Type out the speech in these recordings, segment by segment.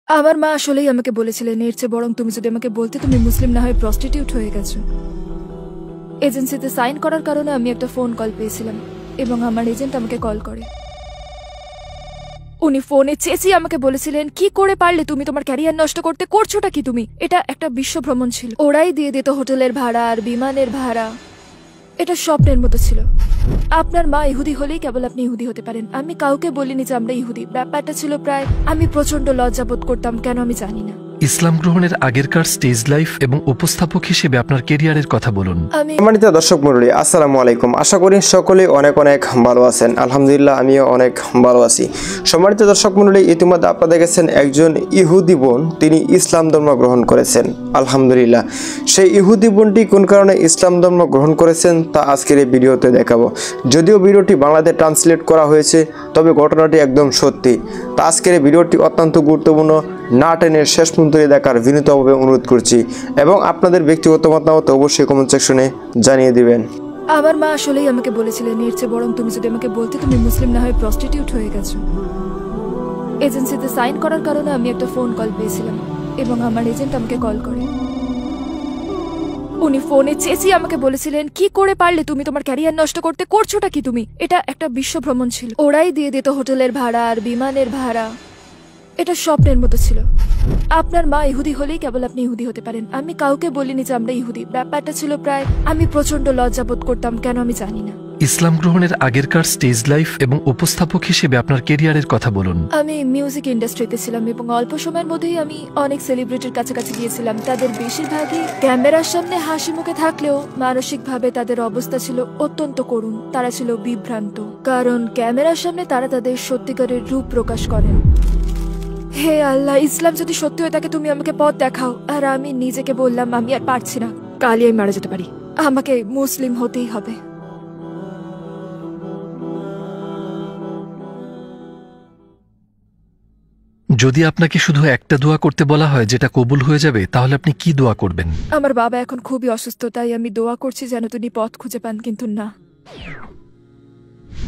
আমার মা আসলেই আমাকে বলেছিলেন এর চেয়ে বরং তুমি যদি আমাকে বলতে তুমি মুসলিম না হয়ে প্রস্টিটিউট হয়ে গেছো। এজেন্সিতে সাইন করার কারণে আমি একটা ফোন কল পেয়েছিলাম এবং আমার এজেন্ট আমাকে কল করে। উনি ফোনে চেঁচিয়ে আমাকে বলেছিলেন, কি করে পারলে তুমি তোমার ক্যারিয়ার নষ্ট করতে, করছোটা কি তুমি? এটা একটা বিশ্ব ভ্রমণ ছিল, ওরাই দিয়ে দিত হোটেলের ভাড়া আর বিমানের ভাড়া। এটা স্বপ্নের মতো ছিল। আপনার মা ইহুদি হলেই কেবল আপনি ইহুদি হতে পারেন। আমি কাউকে বলিনি যে আমরা ইহুদি। ব্যাপারটা ছিল প্রায়, আমি প্রচন্ড লজ্জাবোধ করতাম, কেন আমি জানি না। ইসলাম গ্রহণের আগেরকার স্টেজ লাইফ এবং উপস্থাপক হিসেবে আপনার ক্যারিয়ারের কথা বলুন। সম্মানিত দর্শক মণ্ডলী, আসসালামু আলাইকুম। আশা করি সকলে অনেক অনেক ভালো আছেন। আলহামদুলিল্লাহ, আমিও অনেক ভালো আছি। সম্মানিত দর্শক মণ্ডলী, ইতিমধ্যে আপনারা দেখেছেন একজন ইহুদি বোন তিনি ইসলাম ধর্ম গ্রহণ করেছেন। আলহামদুলিল্লাহ, সেই ইহুদি বোনটি কোন কারণে ইসলাম ধর্ম গ্রহণ করেছেন তা আজকের এই ভিডিওতে দেখাবো। যদিও ভিডিওটি বাংলাতে ট্রান্সলেট করা হয়েছে, তবে ঘটনাটি একদম সত্যি। তা আজকের এই ভিডিওটি অত্যন্ত গুরুত্বপূর্ণ, না টেনে শেষ পর্যন্ত দেখার বিনীতভাবে অনুরোধ করছি এবং আপনাদের ব্যক্তিগত মতামত অবশ্যই কমেন্ট সেকশনে জানিয়ে দিবেন। আমার মা আসলেই আমাকে বলেছিলেন এর চেয়ে বরং তুমি যদি আমাকে বলতে তুমি মুসলিম না হয়ে প্রস্টিটিউট হয়ে গেছো। এজেন্সিতে সাইন করার কারণে আমি একটা ফোন কল পেয়েছিলাম এবং আমার এজেন্ট আমাকে কল করে। উনি ফোনে চেঁচিয়ে আমাকে বলেছিলেন, কি করে পারলে তুমি তোমার ক্যারিয়ার নষ্ট করতে, করছোটা কি তুমি? এটা একটা বিশ্ব ভ্রমণ ছিল, ওরাই দিয়ে দিত হোটেলের ভাড়া আর বিমানের ভাড়া। এটা স্বপ্নের মতো ছিল। আপনার মা ইহুদি হলেই কেবল আপনি ইহুদি হতে পারেন। আমি কাউকে বলিনি যে আমরা ইহুদি। ব্যাপারটা ছিল প্রায়, আমি প্রচন্ড লজ্জাবোধ করতাম, কেন আমি জানি না। ইসলাম গ্রহণের আগেরকার স্টেজ লাইফ এবং উপস্থাপক হিসেবে আপনার ক্যারিয়ারের কথা বলুন। আমি মিউজিক ইন্ডাস্ট্রিতে ছিলাম এবং অল্প সময়ের মধ্যেই আমি অনেক সেলিব্রিটির কাছাকাছি গিয়েছিলাম। তাদের বেশিরভাগই ক্যামেরার সামনে হাসি মুখে থাকলেও মানসিকভাবে তাদের অবস্থা ছিল অত্যন্ত করুণ। তারা ছিল বিভ্রান্ত, কারণ ক্যামেরার সামনে তারা তাদের সত্যিকারের রূপ প্রকাশ করেন। হে আল্লাহ, ইসলাম যদি সত্যি হয়ে থাকে তুমি আমাকে পথ দেখাও। আর আমি নিজেকে বললাম আমি আর পারছি না, কালই আমি মারা যেতে পারি, আমাকে মুসলিম হতেই হবে। যদি আপনাকে শুধু একটা দোয়া করতে বলা হয় যেটা কবুল হয়ে যাবে, তাহলে আপনি কি দোয়া করবেন? আমার বাবা এখন খুবই অসুস্থ, তাই আমি দোয়া করছি যেন তিনি পথ খুঁজে পান, কিন্তু না।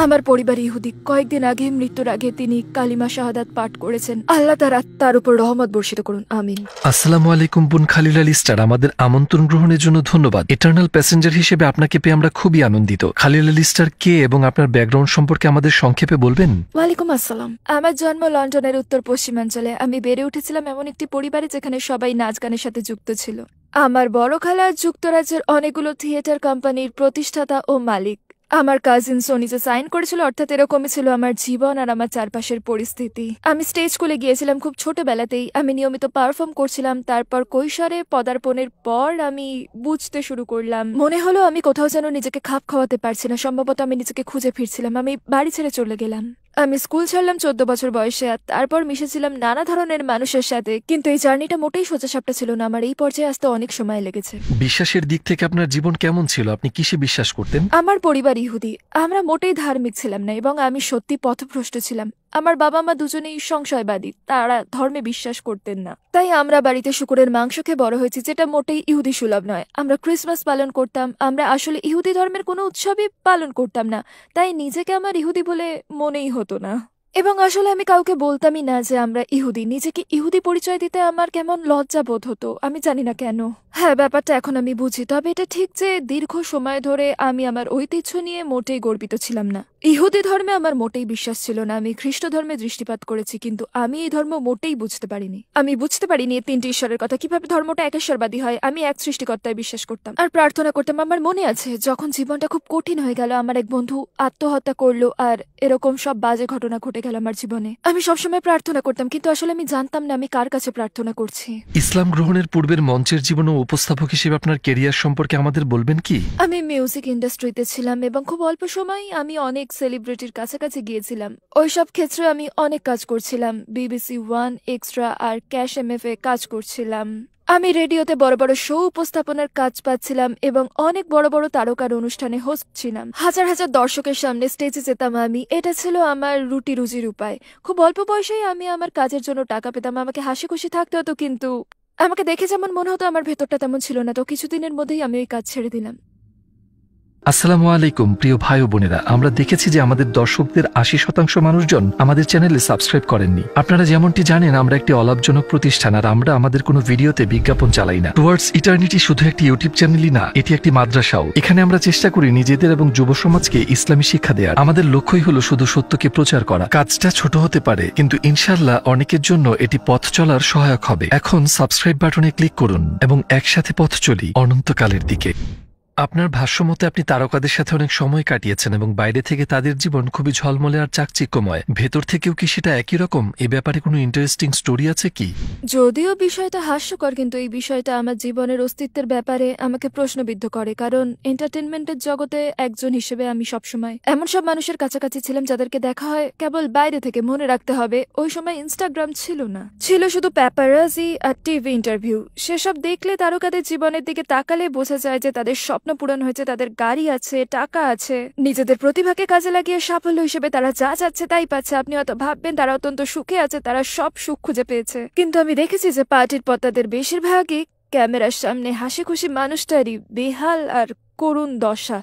আমার পরিবার ইহুদি। কয়েকদিন আগে, মৃত্যুর আগে তিনি কালিমা শাহাদাত পাঠ করেছেন। আল্লাহ তার উপর রহমত বর্ষিত করুন, আমিন। আসসালামু আলাইকুম বোন খালিল আলী স্টার, আমাদের আমন্ত্রণ গ্রহণের জন্য ধন্যবাদ। ইটার্নাল প্যাসেঞ্জার হিসেবে আপনাকে পেয়ে আমরা খুবই আনন্দিত। খালিল আলী স্টার কে এবং আপনার ব্যাকগ্রাউন্ড সম্পর্কে আমাদের সংক্ষেপে বলবেন? ওয়ালাইকুম আসসালাম। আমার জন্ম লন্ডনের উত্তর পশ্চিমাঞ্চলে। আমি বেড়ে উঠেছিলাম এমন একটি পরিবারে যেখানে সবাই নাচ গানের সাথে যুক্ত ছিল। আমার বড় খালা যুক্তরাজ্যের অনেকগুলো থিয়েটার কোম্পানির প্রতিষ্ঠাতা ও মালিক। আমার কাজিন সোনিতে সাইন করেছিল, অর্থাৎ এরকমই ছিল আমার জীবন আর আমার চারপাশের পরিস্থিতি। আমি স্টেজ স্কুলে গিয়েছিলাম খুব ছোটবেলাতেই। আমি নিয়মিত পারফর্ম করছিলাম। তারপর কৈশোরে পদার্পণের পর আমি বুঝতে শুরু করলাম, মনে হলো আমি কোথাও যেন নিজেকে খাপ খাওয়াতে পারছি না। সম্ভবত আমি নিজেকে খুঁজে ফিরছিলাম। আমি বাড়ি ছেড়ে চলে গেলাম। আমি স্কুল ছাড়লাম 14 বছর বয়সে, আর তারপর মিশেছিলাম নানা ধরনের মানুষের সাথে। কিন্তু এই জার্নিটা মোটেই সোজাসাপটা ছিল না। আমার এই পর্যায়ে আসতে অনেক সময় লেগেছে। বিশ্বাসের দিক থেকে আপনার জীবন কেমন ছিল? আপনি কিসে বিশ্বাস করতেন? আমার পরিবার ইহুদি। আমরা মোটেই ধার্মিক ছিলাম না এবং আমি সত্যি পথভ্রষ্ট ছিলাম। আমার বাবা মা দুজনেই সংশয়বাদী, তারা ধর্মে বিশ্বাস করতেন না। তাই আমরা বাড়িতে শুকুরের মাংস খেয়ে বড় হয়েছি, যেটা মোটেই ইহুদি সুলভ নয়। আমরা ক্রিসমাস পালন করতাম। আমরা আসলে ইহুদি ধর্মের কোনো উৎসবই পালন করতাম না, তাই নিজেকে আমার ইহুদি বলে মনেই হতো না। এবং আসলে আমি কাউকে বলতামই না যে আমরা ইহুদি। নিজেকে ইহুদি পরিচয় দিতে আমার কেমন লজ্জা বোধ হতো, আমি জানি না কেন। হ্যাঁ, ব্যাপারটা এখন আমি বুঝি। তবে এটা ঠিক যে দীর্ঘ সময় ধরে আমি আমার ঐতিহ্য নিয়ে মোটেই গর্বিত ছিলাম না। ইহুদি ধর্মে আমার মোটেই বিশ্বাস ছিল না। আমি খ্রিস্ট ধর্মে দৃষ্টিপাত করেছি, কিন্তু আমি এই ধর্ম মোটেই বুঝতে পারিনি। আমি বুঝতে পারিনি তিনটি ঈশ্বরের কথা, কিভাবে ধর্মটা একেশ্বরবাদী হয়। আমি এক সৃষ্টিকর্তায় বিশ্বাস করতাম আর প্রার্থনা করতাম। আমার মনে আছে যখন জীবনটা খুব কঠিন হয়ে গেল, আমার এক বন্ধু আত্মহত্যা করলো আর এরকম সব বাজে ঘটনা ঘটে গেল আমার জীবনে। আমি সবসময় প্রার্থনা করতাম, কিন্তু আসলে আমি জানতাম না আমি কার কাছে প্রার্থনা করছি। ইসলাম গ্রহণের পূর্বের মঞ্চের জীবন ও উপস্থাপক হিসেবে আপনার ক্যারিয়ার সম্পর্কে আমাদের বলবেন কি? আমি মিউজিক ইন্ডাস্ট্রিতে ছিলাম এবং খুব অল্প সময় আমি অনেক সেলিব্রিটির কাছাকাছি গিয়েছিলাম। ওইসব ক্ষেত্রে আমি অনেক কাজ করছিলাম। BBC ওয়ান, এক্সট্রা আর ক্যাশ MF এ কাজ করছিলাম। আমি রেডিওতে বড় বড় শো উপস্থাপনার কাজ পাচ্ছিলাম এবং অনেক বড় বড় তারকার অনুষ্ঠানে হোস্ট ছিলাম। হাজার হাজার দর্শকের সামনে স্টেজে যেতাম আমি। এটা ছিল আমার রুটি রুজির উপায়। খুব অল্প বয়সেই আমি আমার কাজের জন্য টাকা পেতাম। আমাকে হাসি খুশি থাকতে হতো, কিন্তু আমাকে দেখে যেমন মনে হতো আমার ভেতরটা তেমন ছিল না। তো কিছুদিনের মধ্যেই আমি ওই কাজ ছেড়ে দিলাম। আসসালামু আলাইকুম প্রিয় ভাই ও বোনেরা, আমরা দেখেছি যে আমাদের দর্শকদের ৮০% মানুষজন আমাদের চ্যানেলে সাবস্ক্রাইব করেননি। আপনারা যেমনটি জানেন, আমরা একটি অলাভজনক প্রতিষ্ঠান, আর আমরা আমাদের কোনো ভিডিওতে বিজ্ঞাপন চালাই না। টুয়ার্ডস ইটার্নিটি শুধু একটি ইউটিউব চ্যানেলই না, এটি একটি মাদ্রাসাও। এখানে আমরা চেষ্টা করি নিজেদের এবং যুব সমাজকে ইসলামী শিক্ষা দেওয়ার। আমাদের লক্ষ্যই হলো শুধু সত্যকে প্রচার করা। কাজটা ছোট হতে পারে, কিন্তু ইনশাআল্লাহ অনেকের জন্য এটি পথ চলার সহায়ক হবে। এখন সাবস্ক্রাইব বাটনে ক্লিক করুন এবং একসাথে পথ চলি অনন্তকালের দিকে। আপনার ভাষ্যমতে আপনি তারকাদের সাথে অনেক সময় কাটিয়েছেন এবং বাইরে থেকে তাদের জীবন খুবই ঝলমলে আর চাকচিক্যময়। ভেতর থেকেও কি সেটা একই রকম? এ ব্যাপারে কোনো ইন্টারেস্টিং স্টোরি আছে কি? যদিও বিষয়টা হাস্যকর, কিন্তু এই বিষয়টা আমার জীবনের অস্তিত্বের ব্যাপারে আমাকে প্রশ্নবিদ্ধ করে। কারণ এন্টারটেনমেন্টের জগতে একজন হিসেবে আমি সবসময় এমন সব মানুষের কাছাকাছি ছিলাম যাদেরকে দেখা হয় কেবল বাইরে থেকে। মনে রাখতে হবে, ওই সময় ইনস্টাগ্রাম ছিল না, ছিল শুধু প্যাপারাজি আর টিভি ইন্টারভিউ। সেসব দেখলে তারকাদের জীবনের দিকে তাকালে বোঝা যায় যে তাদের স্বপ্ন পূরণ হয়েছে, তাদের গাড়ি আছে, টাকা আছে, নিজেদের প্রতিভাকে কাজে লাগিয়ে সাফল্য হিসেবে তারা যা চাচ্ছে তাই পাচ্ছে। আপনি হয়তো ভাববেন তারা অত্যন্ত সুখে আছে, তারা সব সুখ খুঁজে পেয়েছে, কিন্তু আমি দেখেছি যে পার্টির পর তাদের বেশিরভাগই ক্যামেরার সামনে হাসি খুশি মানুষটারই বেহাল আর করুণ দশা।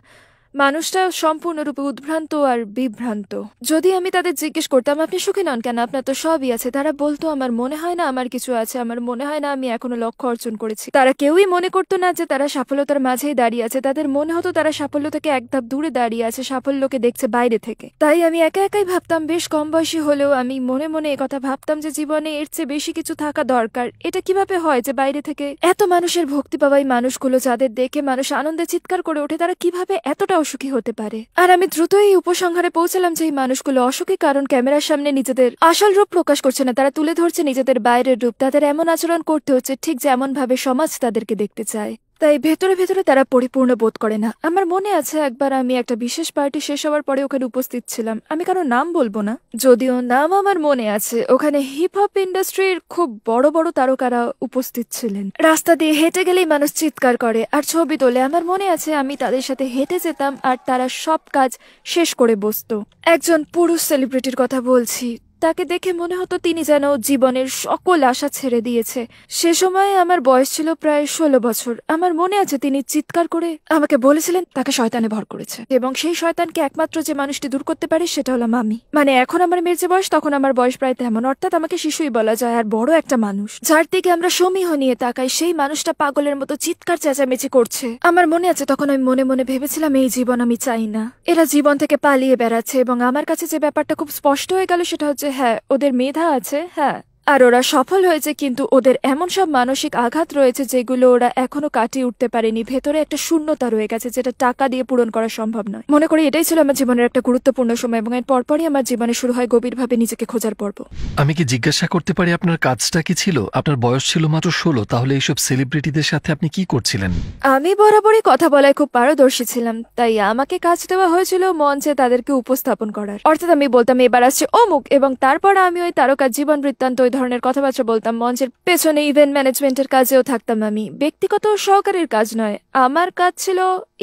মানুষটা সম্পূর্ণরূপে উদ্ভ্রান্ত আর বিভ্রান্ত। যদি আমি তাদের জিজ্ঞেস করতাম আপনি সুখী নন কেন, আপনার তো সবই আছে, তারা বলতো আমার মনে হয় না আমার কিছু আছে, আমার মনে হয় না আমি এখনো লক্ষ্য অর্জন করেছি। তারা কেউই মনে করতো না যে তারা সাফল্যতার মাঝেই দাঁড়িয়ে আছে। তাদের মনে হতো তারা সাফল্য থেকে এক ধাপ দূরে দাঁড়িয়ে আছে, সাফল্যকে দেখছে বাইরে থেকে। তাই আমি একা একাই ভাবতাম, বেশ কম বয়সী হলেও আমি মনে মনে একথা ভাবতাম যে জীবনে এর চেয়ে বেশি কিছু থাকা দরকার। এটা কিভাবে হয় যে বাইরে থেকে এত মানুষের ভক্তি পাওয়াই মানুষগুলো, যাদের দেখে মানুষ আনন্দে চিৎকার করে ওঠে, তারা কিভাবে এতটা অসুখী হতে পারে? আর আমি দ্রুত এই উপসংহারে পৌঁছালাম যে এই মানুষগুলো অসুখী কারণ ক্যামেরার সামনে নিজেদের আসল রূপ প্রকাশ করছে না, তারা তুলে ধরছে নিজেদের বাইরের রূপ। তাদের এমন আচরণ করতে হচ্ছে ঠিক যেমন ভাবে সমাজ তাদেরকে দেখতে চায়। তাই ভেতরে ভেতরে তারা পরিপূর্ণ বোধ করে না। আমার মনে আছে একবার আমি একটা বিশেষ পার্টি শেষ হওয়ার পরে ওখানে উপস্থিত ছিলাম। আমি কারো নাম বলবো না, যদিও নাম আমার মনে আছে। ওখানে হিপ হপ ইন্ডাস্ট্রির খুব বড় বড় তারকারা উপস্থিত ছিলেন। রাস্তা দিয়ে হেঁটে গেলেই মানুষ চিৎকার করে আর ছবি তোলে। আমার মনে আছে আমি তাদের সাথে হেঁটে যেতাম আর তারা সব কাজ শেষ করে বসতো। একজন পুরুষ সেলিব্রিটির কথা বলছি। তাকে দেখে মনে হতো তিনি যেন জীবনের সকল আশা ছেড়ে দিয়েছে। সে সময় আমার বয়স ছিল প্রায় 16 বছর। আমার মনে আছে তিনি চিৎকার করে আমাকে বলেছিলেন তাকে শয়তানে ভর করেছে, এবং সেই শয়তানকে একমাত্র যে মানুষটি দূর করতে পারে সেটা হলাম আমি। মানে এখন আমার মেয়ের যে বয়স, তখন আমার বয়স প্রায় তেমন, অর্থাৎ আমাকে শিশুই বলা যায়। আর বড় একটা মানুষ যার দিকে আমরা সমীহ নিয়ে তাকাই, সেই মানুষটা পাগলের মতো চিৎকার চেঁচামেচি করছে। আমার মনে আছে তখন আমি মনে মনে ভেবেছিলাম এই জীবন আমি চাই না। এরা জীবন থেকে পালিয়ে বেড়াচ্ছে, এবং আমার কাছে যে ব্যাপারটা খুব স্পষ্ট হয়ে গেল সেটা হচ্ছে হ্যাঁ, ওদের মেধা আছে, হ্যাঁ, আর ওরা সফল হয়েছে, কিন্তু ওদের এমন সব মানসিক আঘাত রয়েছে যেগুলো ওরা এখনো কাটিয়ে উঠতে পারেনি। ভেতরে একটা শূন্যতা রয়ে গেছে যেটা টাকা দিয়ে পূরণ করা সম্ভব নয়। মনে করি এটাই ছিল আমার জীবনের একটা গুরুত্বপূর্ণ সময়, এবং এর পরপরই আমার জীবনে শুরু হয় গভীরভাবে নিজেকে খোঁজার পর্ব। আমি কি জিজ্ঞাসা করতে পারি আপনার কাজটা কি ছিল? আপনার বয়স ছিল মাত্র 16, তাহলে এইসব সেলিব্রিটিদের সাথে আপনি কি করছিলেন? আমি বরাবরই কথা বলায় খুব পারদর্শী ছিলাম, তাই আমাকে কাজ দেওয়া হয়েছিল মঞ্চে তাদেরকে উপস্থাপন করার। অর্থাৎ আমি বলতাম এবার আসছে অমুক, এবং তারপর আমি ওই তারকার জীবন বৃত্তান্ত ওই ধরনের কথাবার্তা বলতাম। মঞ্চের পেছনে ইভেন্ট ম্যানেজমেন্টের কাজেও থাকতাম আমি। ব্যক্তিগত সহকারীর কাজ নয়, আমার কাজ ছিল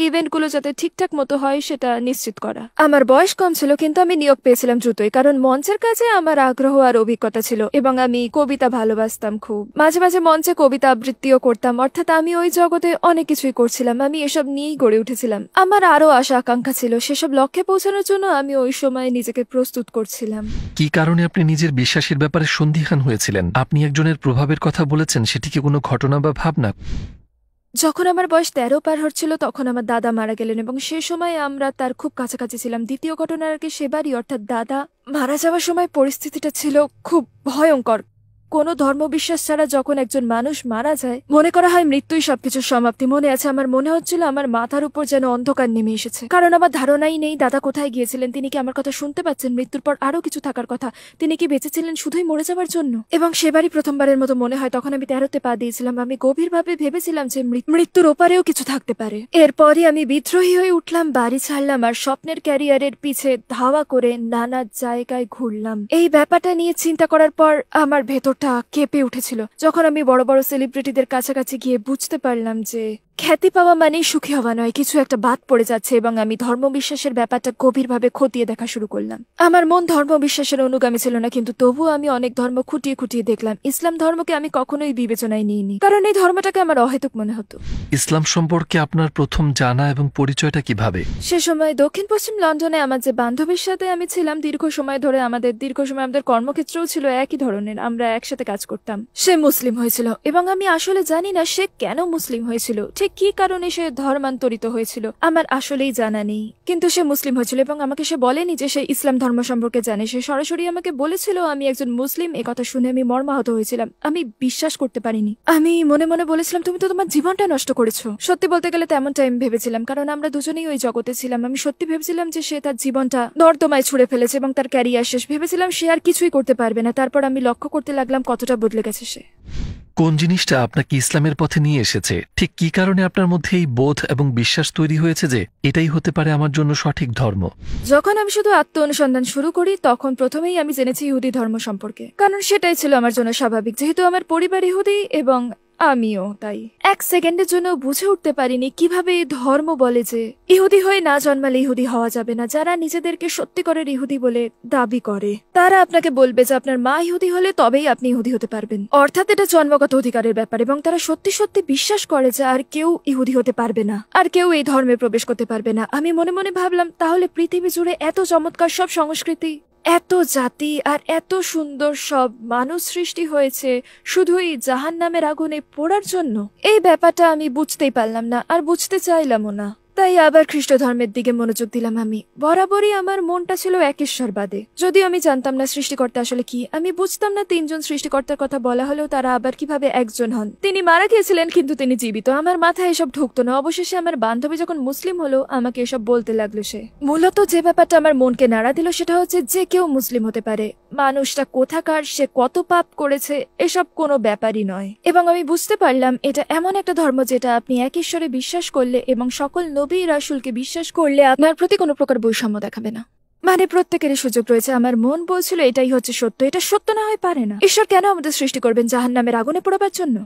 ইভেন্টগুলো যাতে ঠিকঠাক মতো হয় সেটা নিশ্চিত করা। আমার বয়স কম ছিল, কিন্তু আমি নিয়োগ পেয়েছিলাম দ্রুতই, কারণ মঞ্চের কাজে আমার আগ্রহ আর অভিজ্ঞতা ছিল, এবং আমি কবিতা ভালোবাসতাম খুব। মাঝে মাঝে মঞ্চে কবিতা আবৃত্তিও করতাম। অর্থাৎ আমি ওই জগতে অনেক কিছুই করছিলাম। আমি এসব নিয়েই গড়ে উঠেছিলাম। আমার আরো আশা আকাঙ্ক্ষা ছিল, সেসব লক্ষ্যে পৌঁছানোর জন্য আমি ওই সময় নিজেকে প্রস্তুত করছিলাম। কি কারণে আপনি নিজের বিশ্বাসের ব্যাপারে সন্দিহান হয়েছিলেন? আপনি একজনের প্রভাবের কথা বলেছেন, সেটি কি কোনো ঘটনা বা ভাবনা? যখন আমার বয়স 13 পার হচ্ছিল তখন আমার দাদা মারা গেলেন, এবং সে সময় আমরা তার খুব কাছাকাছি ছিলাম। দ্বিতীয় ঘটনার আগে সেবারই, অর্থাৎ দাদা মারা যাওয়ার সময় পরিস্থিতিটা ছিল খুব ভয়ঙ্কর। কোনো ধর্মবিশ্বাস ছাড়া যখন একজন মানুষ মারা যায়, মনে করা হয় মৃত্যুই সবকিছুর সমাপ্তি। মনে আছে আমার মনে হচ্ছিল আমার মাথার উপর যেন অন্ধকার নেমে এসেছে, কারণ আমার ধারণাই নেই দাদা কোথায় গিয়েছিলেন। তিনি কি আমার কথা শুনতে পাচ্ছেন? মৃত্যুর পর আরো কিছু থাকার কথা, তিনি কি বেঁচে ছিলেন শুধুই মরে যাওয়ার জন্য? এবং সেবারই প্রথমবারের মতো মনে হয়, তখন আমি 13তে পা দিয়েছিলাম। আমি গভীরভাবে ভেবেছিলাম যে মৃত্যুর ওপারেও কিছু থাকতে পারে। এরপরই আমি বিদ্রোহী হয়ে উঠলাম, বাড়ি ছাড়লাম, আর স্বপ্নের ক্যারিয়ারের পিছে ধাওয়া করে নানা জায়গায় ঘুরলাম। এই ব্যাপারটা নিয়ে চিন্তা করার পর আমার ভেতর কেঁপে উঠেছিল। যখন আমি বড় বড় সেলিব্রিটিদের কাছাকাছি গিয়ে বুঝতে পারলাম যে খ্যাতি পাওয়া মানেই সুখী হওয়া নয়, কিছু একটা বাদ পড়ে যাচ্ছে এবং আমি ধর্মবিশ্বাসের ব্যাপারটা গভীরভাবে খতিয়ে দেখা শুরু করলাম। আমার মন ধর্মবিশ্বাসের অনুগামী ছিল না, কিন্তু তবুও আমি অনেক ধর্ম খুঁটিয়ে খুঁটিয়ে দেখলাম। ইসলাম ধর্মকে আমি কখনোই বিবেচনায় নিইনি, কারণ এই ধর্মটাকে আমার অহেতুক মনে হতো। ইসলাম সম্পর্কে আপনার প্রথম জানা এবং পরিচয়টা কিভাবে? সে সময় দক্ষিণ পশ্চিম লন্ডনে আমার যে বান্ধবীর সাথে আমি ছিলাম দীর্ঘ সময় ধরে, আমাদের কর্মক্ষেত্রেও ছিল একই ধরনের, আমরা একসাথে কাজ করতাম। সে মুসলিম হয়েছিল এবং আমি আসলে জানি না সে কেন মুসলিম হয়েছিল, ঠিক কি কারণে সে ধর্মান্তরিত হয়েছিল আমার আসলেই জানা নেই। কিন্তু সে মুসলিম হয়েছিল এবং আমাকে সে বলেনি যে সে ইসলাম ধর্ম সম্পর্কে জানে, সে সরাসরি আমাকে বলেছিল আমি একজন মুসলিম। এ কথা শুনে আমি মর্মাহত হয়েছিলাম, আমি বিশ্বাস করতে পারিনি। আমি মনে মনে বলেছিলাম তুমি তো তোমার জীবনটা নষ্ট করেছো। সত্যি বলতে গেলে তেমনটা আমি ভেবেছিলাম, কারণ আমরা দুজনেই ওই জগতে ছিলাম। আমি সত্যি ভেবেছিলাম যে সে তার জীবনটা নর্দমায় ছুড়ে ফেলেছে এবং তার ক্যারিয়ার শেষ। ভেবেছিলাম সে আর কিছুই করতে পারবে না। তারপর আমি লক্ষ্য করতে লাগলাম কতটা বদলে গেছে সে। কোন জিনিসটা আপনাকে ইসলামের পথে নিয়ে এসেছে? ঠিক কি কারণে আপনার মধ্যে এই বোধ এবং বিশ্বাস তৈরি হয়েছে যে এটাই হতে পারে আমার জন্য সঠিক ধর্ম? যখন আমি শুধু আত্ম অনুসন্ধান শুরু করি তখন প্রথমেই আমি জেনেছি ইহুদি ধর্ম সম্পর্কে, কারণ সেটাই ছিল আমার জন্য স্বাভাবিক, যেহেতু আমার পরিবার ইহুদি এবং আমিও তাই। এক সেকেন্ডের জন্য বুঝে উঠতে পারিনি কিভাবে এই ধর্ম বলে যে ইহুদি হয়ে না জন্মালে ইহুদি হওয়া যাবে না। যারা নিজেদেরকে সত্যিকারের ইহুদি বলে দাবি করে তারা আপনাকে বলবে যে আপনার মা ইহুদি হলে তবেই আপনি ইহুদি হতে পারবেন, অর্থাৎ এটা জন্মগত অধিকারের ব্যাপার। এবং তারা সত্যি সত্যি বিশ্বাস করে যে আর কেউ ইহুদি হতে পারবে না, আর কেউ এই ধর্মে প্রবেশ করতে পারবে না। আমি মনে মনে ভাবলাম তাহলে পৃথিবী জুড়ে এত চমৎকার সব সংস্কৃতি, এত জাতি আর এত সুন্দর সব মানুষ সৃষ্টি হয়েছে শুধুই জাহান্নামের আগুনে পোড়ার জন্য? এই ব্যাপারটা আমি বুঝতেই পারলাম না আর বুঝতে চাইলামও না। তাই আবার খ্রিস্ট ধর্মের দিকে মনোযোগ দিলাম। আমি বরাবরই আমার মনটা ছিল একেশ্বরবাদে, যদিও আমি জানতাম না সৃষ্টিকর্তা আসলে কি। আমি বুঝতাম না তিনজন সৃষ্টিকর্তার কথা বলা হলেও তারা আবার কিভাবে একজন হন। তিনি মারা গিয়েছিলেন কিন্তু তিনি জীবিত। আমার মাথায় এসব ঢুকতো না। অবশেষে আমার বান্ধবী যখন মুসলিম হলো আমাকে এসব বলতে লাগলো। সে মূলত যে ব্যাপারটা আমার মনকে নাড়া দিল সেটা হচ্ছে যে কেউ মুসলিম হতে পারে, মানুষটা কোথাকার, সে কত পাপ করেছে এসব কোনো ব্যাপারই নয়। এবং আমি বুঝতে পারলাম এটা এমন একটা ধর্ম যেটা আপনি এক ঈশ্বরে বিশ্বাস করলে এবং সকল নবী রাসূলকে বিশ্বাস করলে আপনার প্রতি কোনো প্রকার বৈষম্য দেখাবে না, মানে প্রত্যেকেরই সুযোগ রয়েছে। আমার মন বলছিল এটাই হচ্ছে সত্য, এটা সত্য না হয় পারে না। ঈশ্বর কেন আমাদের সৃষ্টি করবেন জাহান্নামের আগুনে পোড়াবার জন্য?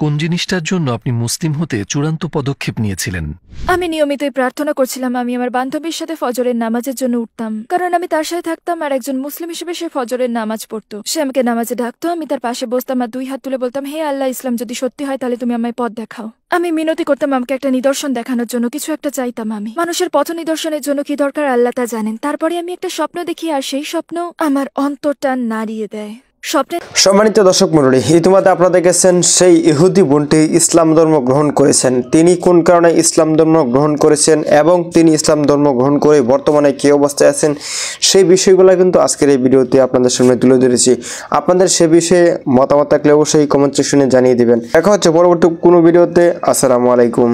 কোন জিনিসটার জন্য আপনি মুসলিম হতে চূড়ান্ত পদক্ষেপ নিয়েছিলেন? আমি নিয়মিতই প্রার্থনা করছিলাম। আমি আমার বান্ধবীর সাথে ফজরের নামাজের জন্য উঠতাম, কারণ আমি তার সাথে থাকতাম আর একজন মুসলিম হিসেবে সে ফজরের নামাজ পড়তো। সে আমাকে নামাজে ডাকতো, আমি তার পাশে বসতাম আর দুই হাত তুলে বলতাম, হে আল্লাহ, ইসলাম যদি সত্যি হয় তাহলে তুমি আমায় পথ দেখাও। আমি মিনতি করতাম আমাকে একটা নিদর্শন দেখানোর জন্য, কিছু একটা চাইতাম আমি। মানুষের পথ নিদর্শনের জন্য কি দরকার আল্লাহ তা জানেন। তারপরে আমি একটা স্বপ্ন দেখি আর সেই স্বপ্ন আমার অন্তরটা নাড়িয়ে দেয়। সম্মানিত দর্শক মণ্ডলী, ইতিমধ্যে আপনারা দেখেছেন সেই ইহুদি বোনটি ইসলাম ধর্ম গ্রহণ করেছেন। তিনি কোন কারণে ইসলাম ধর্ম গ্রহণ করেছেন এবং তিনি ইসলাম ধর্ম গ্রহণ করে বর্তমানে কি অবস্থায় আছেন সেই বিষয়গুলো কিন্তু আজকের এই ভিডিওতে আপনাদের সামনে তুলে ধরেছি। আপনাদের সে বিষয়ে মতামত থাকলে অবশ্যই কমেন্ট সেকশনে জানিয়ে দিবেন। দেখা হচ্ছে পরবর্তী কোনো ভিডিওতে। আসসালামু আলাইকুম।